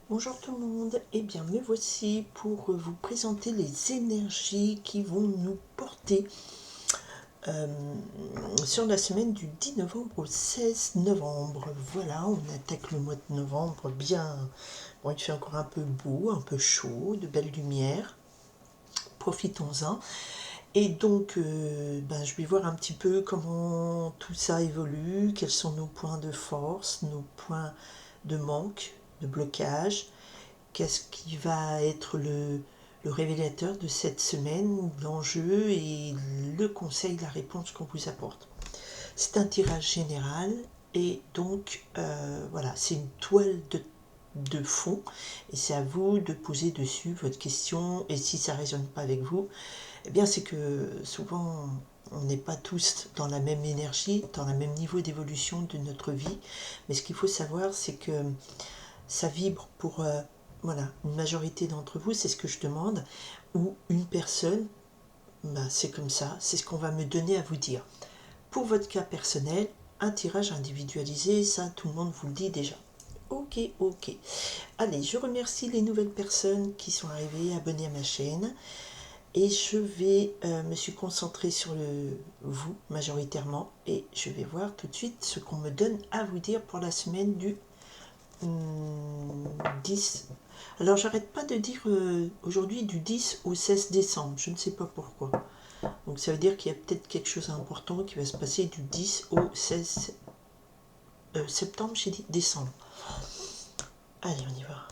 Bonjour tout le monde, et bien me voici pour vous présenter les énergies qui vont nous porter euh, sur la semaine du 10 novembre au 16 novembre. Voilà, on attaque le mois de novembre bien. Bon, il fait encore un peu beau, un peu chaud, de belles lumières. Profitons-en. Et donc, je vais voir un petit peu comment tout ça évolue, quels sont nos points de force, nos points de manque, de blocage. Qu'est-ce qui va être le révélateur de cette semaine, l'enjeu et le conseil, la réponse qu'on vous apporte. C'est un tirage général et donc voilà, c'est une toile de fond et c'est à vous de poser dessus votre question. Et si ça ne résonne pas avec vous, eh bien c'est que souvent on n'est pas tous dans la même énergie, dans le même niveau d'évolution de notre vie. Mais ce qu'il faut savoir, c'est que ça vibre pour voilà, une majorité d'entre vous, c'est ce que je demande, ou une personne, c'est comme ça, c'est ce qu'on va me donner à vous dire. Pour votre cas personnel, un tirage individualisé, ça tout le monde vous le dit déjà. Ok, ok. Allez, je remercie les nouvelles personnes qui sont arrivées, abonnées à ma chaîne. Et je vais me suis concentrée sur le vous majoritairement. Et je vais voir tout de suite ce qu'on me donne à vous dire pour la semaine du 10. Alors j'arrête pas de dire aujourd'hui du 10 au 16 décembre, je ne sais pas pourquoi. Donc ça veut dire qu'il y a peut-être quelque chose d'important qui va se passer du 10 au 16 septembre, j'ai dit décembre. Allez, on y va.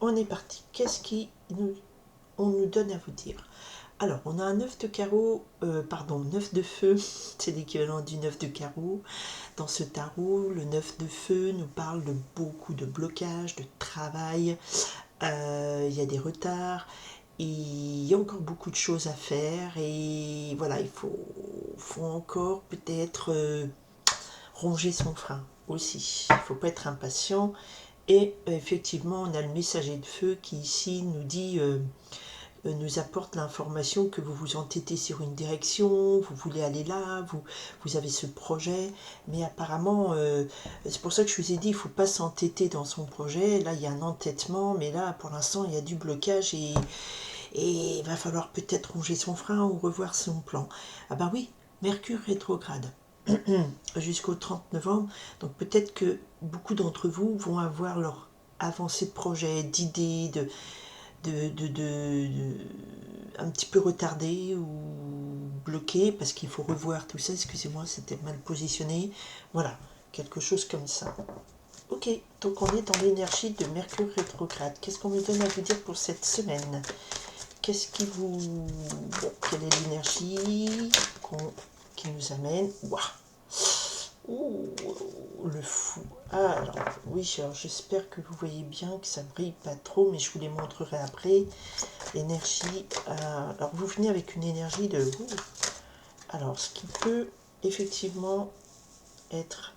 On est parti. Qu'est-ce on nous donne à vous dire? Alors, on a un 9 de carreau, 9 de feu, c'est l'équivalent du 9 de carreau. Dans ce tarot, le 9 de feu nous parle de beaucoup de blocages, de travail. Il y a des retards, il y a encore beaucoup de choses à faire et voilà, faut encore peut-être ronger son frein aussi. Il ne faut pas être impatient. Et effectivement, on a le messager de feu qui ici nous dit nous apporte l'information que vous vous entêtez sur une direction, vous voulez aller là, vous avez ce projet, mais apparemment, c'est pour ça que je vous ai dit, il ne faut pas s'entêter dans son projet. Là, il y a un entêtement, mais là, pour l'instant, il y a du blocage et il va falloir peut-être ronger son frein ou revoir son plan. Ah ben oui, Mercure rétrograde jusqu'au 30 novembre, donc peut-être que beaucoup d'entre vous vont avoir leur avancée de projet, d'idées, un petit peu retardé ou bloqué parce qu'il faut revoir tout ça. Excusez-moi, c'était mal positionné. Voilà, quelque chose comme ça. Ok, donc on est dans l'énergie de Mercure rétrograde. Qu'est-ce qu'on me donne à vous dire pour cette semaine? Qu'est-ce qui vous... Bon, quelle est l'énergie qui nous amène? Waouh. Ouh, le fou. Ah, alors, oui, alors j'espère que vous voyez bien que ça brille pas trop, mais je vous les montrerai après. L'énergie. Alors, vous venez avec une énergie de. Ouh. Alors, ce qui peut effectivement être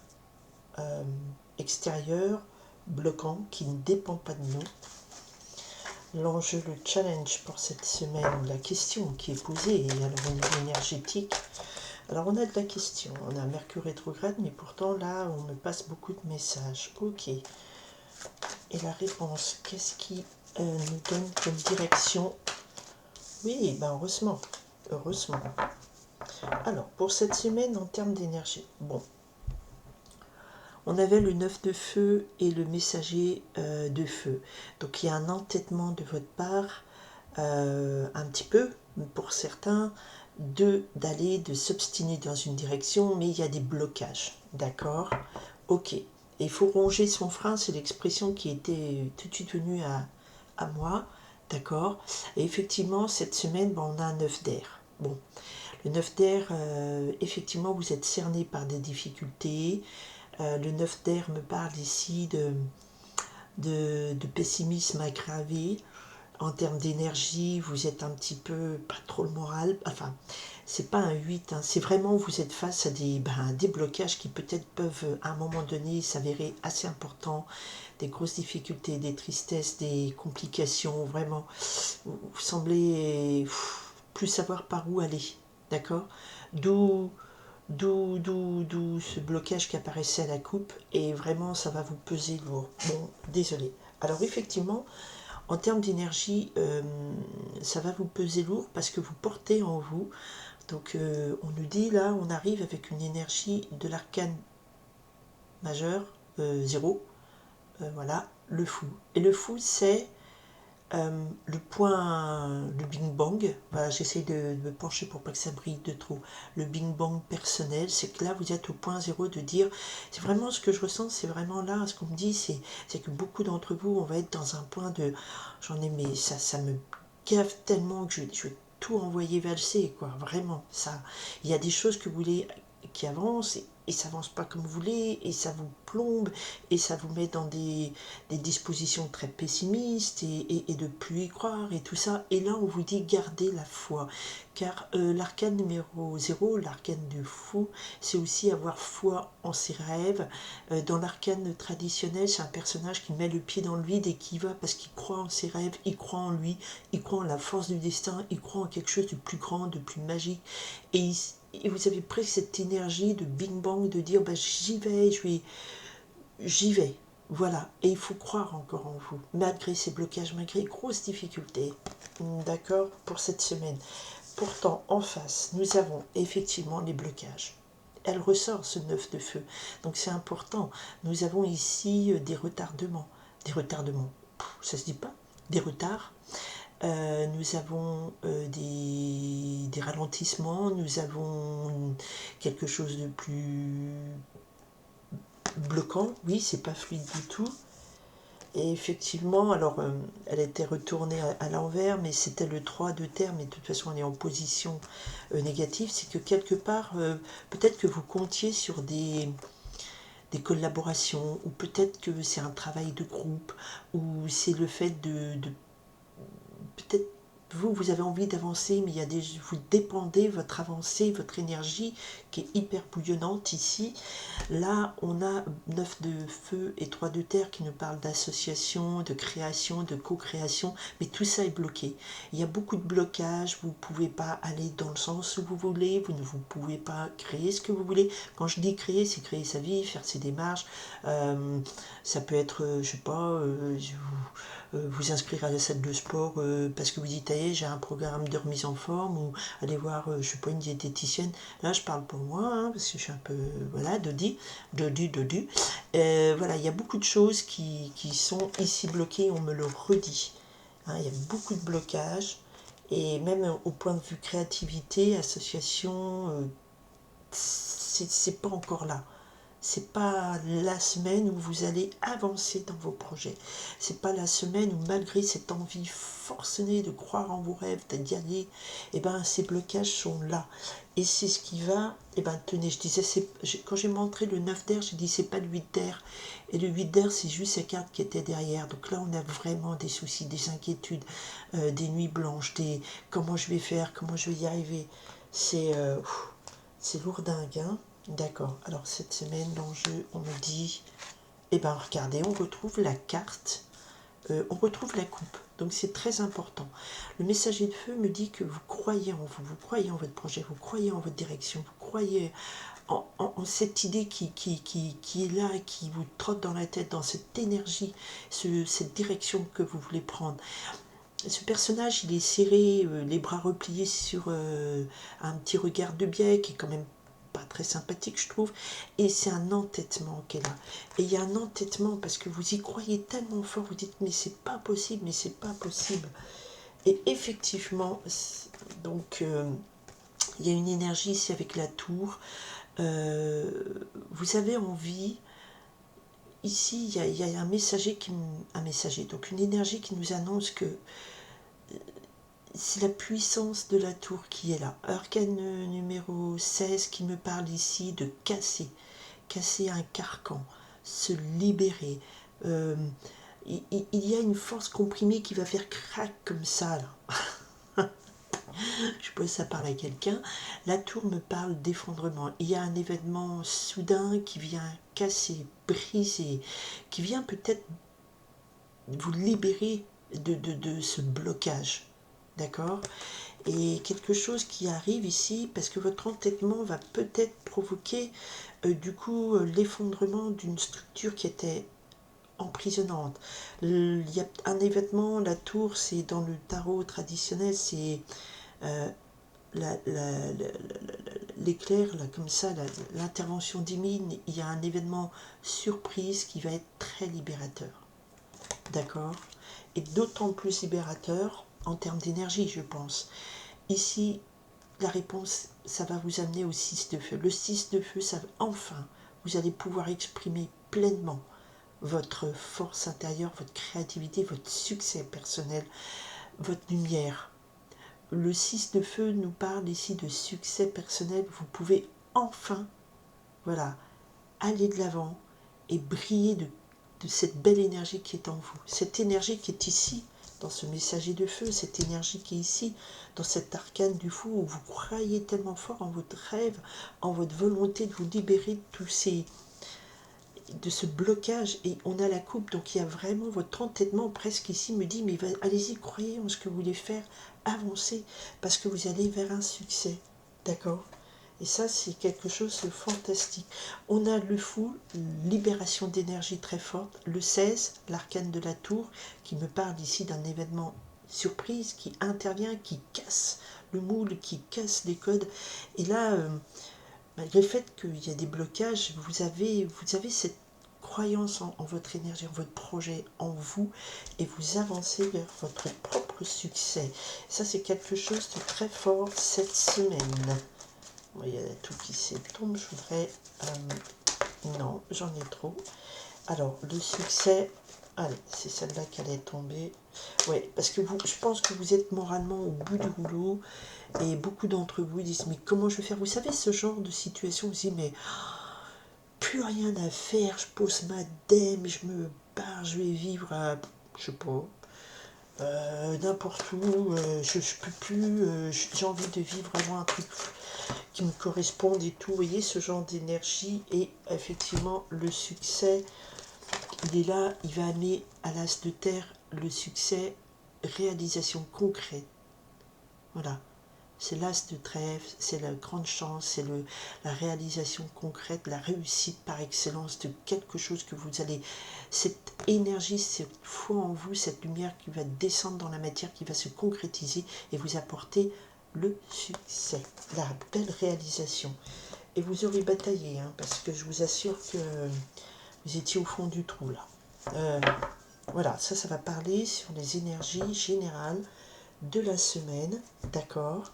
extérieur, bloquant, qui ne dépend pas de nous. L'enjeu, le challenge pour cette semaine, la question qui est posée, et alors au niveau énergétique, alors on a de la question, on a Mercure rétrograde, mais pourtant là on me passe beaucoup de messages. Ok. Et la réponse, qu'est-ce qui nous donne comme direction? Oui, ben heureusement. Heureusement. Alors, pour cette semaine en termes d'énergie, bon, on avait le 9 de feu et le messager de feu. Donc il y a un entêtement de votre part, un petit peu, pour certains, de s'obstiner dans une direction, mais il y a des blocages, d'accord? Ok. Et il faut ronger son frein, c'est l'expression qui était tout de suite venue à moi, d'accord? Et effectivement, cette semaine, bon, on a un 9 d'air. Bon, le 9 d'air, effectivement, vous êtes cerné par des difficultés. Le 9 d'air me parle ici de pessimisme aggravé. En termes d'énergie, vous êtes un petit peu, pas trop le moral, enfin, c'est pas un 8, hein, c'est vraiment, vous êtes face à des blocages qui peut-être peuvent, à un moment donné, s'avérer assez importants, des grosses difficultés, des tristesses, des complications, vraiment, vous semblez plus savoir par où aller, d'accord? D'où D'où ce blocage qui apparaissait à la coupe, et vraiment ça va vous peser lourd. Bon, désolé. Alors effectivement, en termes d'énergie, ça va vous peser lourd parce que vous portez en vous. Donc on nous dit là, on arrive avec une énergie de l'arcane majeur, 0, voilà, le fou. Et le fou, c'est le point, le Big Bang. Voilà, j'essaie de me pencher pour pas que ça brille de trop. Le Big Bang personnel, c'est que là, vous êtes au point 0 de dire, c'est vraiment ce que je ressens, c'est vraiment là, ce qu'on me dit, c'est que beaucoup d'entre vous, on va être dans un point de, j'en ai, mais ça me gave tellement que je vais tout envoyer valser, quoi, vraiment, ça. Il y a des choses que vous voulez qui avancent, et ça avance pas comme vous voulez, et ça vous plombe, et ça vous met dans des dispositions très pessimistes, et de plus y croire, et tout ça. Et là, on vous dit gardez la foi, car l'arcane numéro 0, l'arcane du fou, c'est aussi avoir foi en ses rêves. Dans l'arcane traditionnel, c'est un personnage qui met le pied dans le vide et qui va parce qu'il croit en ses rêves, il croit en lui, il croit en la force du destin, il croit en quelque chose de plus grand, de plus magique. Et vous avez presque cette énergie de Big Bang, de dire bah, j'y vais, j'y vais. Voilà, et il faut croire encore en vous, malgré ces blocages, malgré les grosses difficultés. D'accord, pour cette semaine. Pourtant, en face, nous avons effectivement les blocages. Elle ressort ce 9 de feu, donc c'est important. Nous avons ici des retardements. Des retardements, ça se dit pas. Des retards. Nous avons des ralentissements, nous avons quelque chose de plus bloquant, oui, c'est pas fluide du tout. Et effectivement, alors elle était retournée à l'envers, mais c'était le 3 de terre, mais de toute façon elle est en position négative. C'est que quelque part, peut-être que vous comptiez sur des collaborations, ou peut-être que c'est un travail de groupe, ou c'est le fait de peut-être vous avez envie d'avancer, mais il y a vous dépendez, votre avancée, votre énergie qui est hyper bouillonnante ici. Là, on a 9 de feu et 3 de terre qui nous parlent d'association, de création, de co-création, mais tout ça est bloqué. Il y a beaucoup de blocages, vous ne pouvez pas aller dans le sens où vous voulez, vous ne pouvez pas créer ce que vous voulez. Quand je dis créer, c'est créer sa vie, faire ses démarches. Ça peut être, je sais pas, vous inscrire à la salle de sport parce que vous dites hey, j'ai un programme de remise en forme, ou aller voir je sais pas une diététicienne. Là je parle pour moi hein, parce que je suis un peu voilà dodu. Voilà, il y a beaucoup de choses qui sont ici bloquées, on me le redit hein, il y a beaucoup de blocages, et même au point de vue créativité, association, c'est pas encore là. C'est pas la semaine où vous allez avancer dans vos projets. C'est pas la semaine où, malgré cette envie forcenée de croire en vos rêves, d'y aller, et ben ces blocages sont là. Et c'est ce qui va, et ben tenez, je disais, quand j'ai montré le 9 d'air, j'ai dit c'est pas le 8 d'air. Et le 8 d'air, c'est juste ces cartes qui étaient derrière. Donc là, on a vraiment des soucis, des inquiétudes, des nuits blanches, des comment je vais faire, comment je vais y arriver. C'est lourdingue, hein. D'accord. Alors cette semaine, l'enjeu, on me dit, eh ben regardez, on retrouve la carte, on retrouve la coupe. Donc c'est très important. Le messager de feu me dit que vous croyez en vous, vous croyez en votre projet, vous croyez en votre direction, vous croyez en cette idée qui est là, qui vous trotte dans la tête, dans cette énergie, cette direction que vous voulez prendre. Ce personnage, il est serré, les bras repliés sur un petit regard de biais qui est quand même pas très sympathique, je trouve, et c'est un entêtement qu'elle a. Et il y a un entêtement parce que vous y croyez tellement fort, vous dites mais c'est pas possible, mais c'est pas possible. Et effectivement, donc il y a une énergie ici avec la tour. Vous avez envie. Ici, il y a un messager, donc une énergie qui nous annonce que c'est la puissance de la tour qui est là. Arcane numéro 16 qui me parle ici de casser un carcan, se libérer. Il y a une force comprimée qui va faire crack comme ça, là. Je suppose que ça parle à quelqu'un. La tour me parle d'effondrement. Il y a un événement soudain qui vient casser, briser, qui vient peut-être vous libérer de ce blocage. D'accord ? et quelque chose qui arrive ici, parce que votre entêtement va peut-être provoquer du coup l'effondrement d'une structure qui était emprisonnante. Il y a un événement, la tour, c'est dans le tarot traditionnel, c'est euh, l'éclair, là, comme ça, l'intervention divine, il y a un événement surprise qui va être très libérateur. D'accord? Et d'autant plus libérateur en termes d'énergie, je pense. Ici, la réponse, ça va vous amener au 6 de feu. Le 6 de feu, ça enfin, vous allez pouvoir exprimer pleinement votre force intérieure, votre créativité, votre succès personnel, votre lumière. Le 6 de feu nous parle ici de succès personnel. Vous pouvez enfin, voilà, aller de l'avant et briller de cette belle énergie qui est en vous. Cette énergie qui est ici, dans ce messager de feu, cette énergie qui est ici, dans cet arcane du fou, où vous croyez tellement fort en votre rêve, en votre volonté de vous libérer de ce blocage. Et on a la coupe, donc il y a vraiment votre entêtement presque ici me dit, mais allez-y, croyez en ce que vous voulez faire, avancez, parce que vous allez vers un succès. D'accord? Et ça, c'est quelque chose de fantastique. On a le fou, libération d'énergie très forte. Le 16, l'arcane de la tour, qui me parle ici d'un événement surprise qui intervient, qui casse le moule, qui casse les codes. Et là, malgré le fait qu'il y a des blocages, vous avez cette croyance en votre énergie, en votre projet, en vous, et vous avancez vers votre propre succès. Ça, c'est quelque chose de très fort cette semaine. Il y a tout qui s'étombe, je voudrais... non, j'en ai trop. Alors, le succès... Allez, c'est celle-là qui allait tomber. Oui, parce que je pense que vous êtes moralement au bout du rouleau, et beaucoup d'entre vous disent, mais comment je vais faire? Vous savez, ce genre de situation, vous dites, mais plus rien à faire, je pose ma dème, je me barre, je vais vivre à, je sais pas, n'importe où, je peux plus, j'ai envie de vivre vraiment un truc qui me corresponde et tout, vous voyez, ce genre d'énergie. Et effectivement, le succès, il est là, il va amener à l'as de terre le succès, réalisation concrète. Voilà, c'est l'as de trèfle, c'est la grande chance, c'est la réalisation concrète, la réussite par excellence de quelque chose que vous allez, cette énergie, cette foi en vous, cette lumière qui va descendre dans la matière, qui va se concrétiser et vous apporter le succès, la belle réalisation. Et vous aurez bataillé, hein, parce que je vous assure que vous étiez au fond du trou là. Voilà, ça va parler sur les énergies générales de la semaine, d'accord?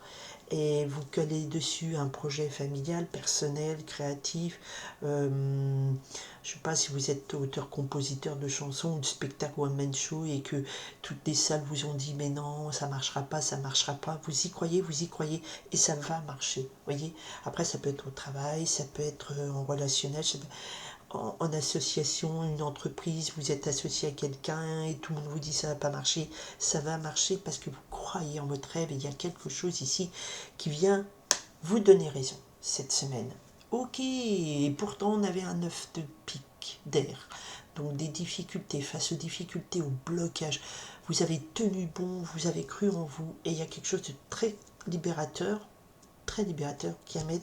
Et vous collez dessus un projet familial, personnel, créatif. Je ne sais pas si vous êtes auteur-compositeur de chansons ou de spectacle one-man show et que toutes les salles vous ont dit mais non, ça marchera pas, ça marchera pas. Vous y croyez et ça va marcher. Voyez. Après, ça peut être au travail, ça peut être en relationnel, en association, une entreprise, vous êtes associé à quelqu'un et tout le monde vous dit ça va pas marcher, ça va marcher parce que vous croyez en votre rêve et il y a quelque chose ici qui vient vous donner raison cette semaine. Ok, et pourtant on avait un 9 de pique d'air, donc des difficultés, face aux difficultés, au blocage, vous avez tenu bon, vous avez cru en vous et il y a quelque chose de très libérateur qui amène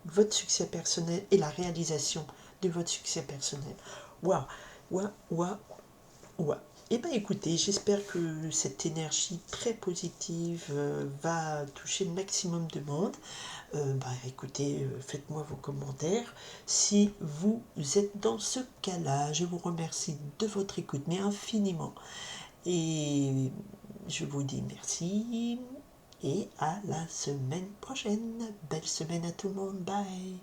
votre succès personnel et la réalisation de votre succès personnel. Waouh, waouh, waouh, waouh. Eh bien écoutez, j'espère que cette énergie très positive va toucher le maximum de monde. Écoutez, faites-moi vos commentaires si vous êtes dans ce cas-là. Je vous remercie de votre écoute, mais infiniment. Et je vous dis merci et à la semaine prochaine. Belle semaine à tout le monde. Bye.